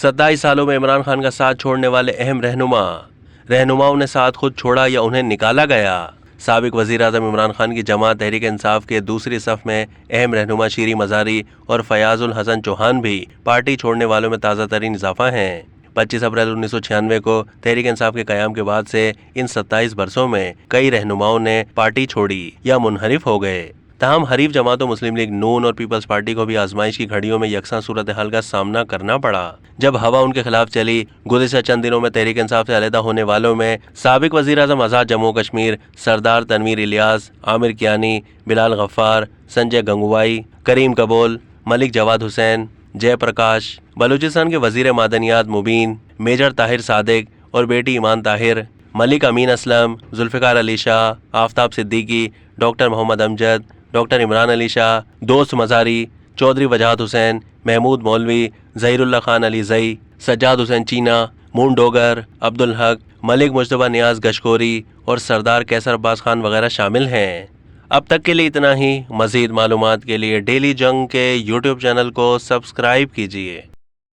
27 सालों में इमरान खान का साथ छोड़ने वाले अहम रहनुमाओं ने साथ खुद छोड़ा या उन्हें निकाला गया। साबिक वजीर आज़म इमरान खान की जमात तहरीक इंसाफ के दूसरी सफ में अहम रहनुमा शीरी मज़ारी और फयाजुल हसन चौहान भी पार्टी छोड़ने वालों में ताज़ा तरीन इजाफा हैं। 25 अप्रैल 1996 को तहरीक इंसाफ के क़याम के बाद से इन 27 बरसों में कई रहनुमाओं ने पार्टी छोड़ी या मुनहरिफ हो गए। ताहम हरीफ जमातों मुस्लिम लीग नून और पीपल्स पार्टी को भी आजमाइश की घड़ियों में यकसा सूरत हाल का सामना करना पड़ा। जब हवा उनके खिलाफ चली, गुज़िश्ता चंद दिनों में तहरीक इंसाफ से अलहदा होने वालों में साबिक वज़ीर आज़म आज़ाद जम्मू कश्मीर सरदार तनवीर इलियास, आमिर कियानी, बिलाल गफ्फार, संजय गंगुवाई, करीम कबोल, मलिक जवाद हुसैन, जय प्रकाश, बलूचिस्तान के वज़ीर मादनियात मुबीन, मेजर ताहिर सादिक और बेटी ईमान ताहिर, मलिक अमीन असलम, जुल्फ़िकार अली शाह, आफ्ताब सिद्दीकी, डॉक्टर मोहम्मद अमजद, डॉक्टर इमरान अली शाह, दोस्त मज़ारी, चौधरी वजाहत हुसैन, महमूद मौलवी, ज़हीरुल्लाह खान अली ज़ई, सज्जाद हुसैन चीना, मून डोगर, अब्दुल हक, मलिक मुज्तबा नियाज गशकोरी और सरदार कैसर अब्बास खान वगैरह शामिल हैं। अब तक के लिए इतना ही। मज़ीद मालूमात के लिए डेली जंग के यूट्यूब चैनल को सब्सक्राइब कीजिए।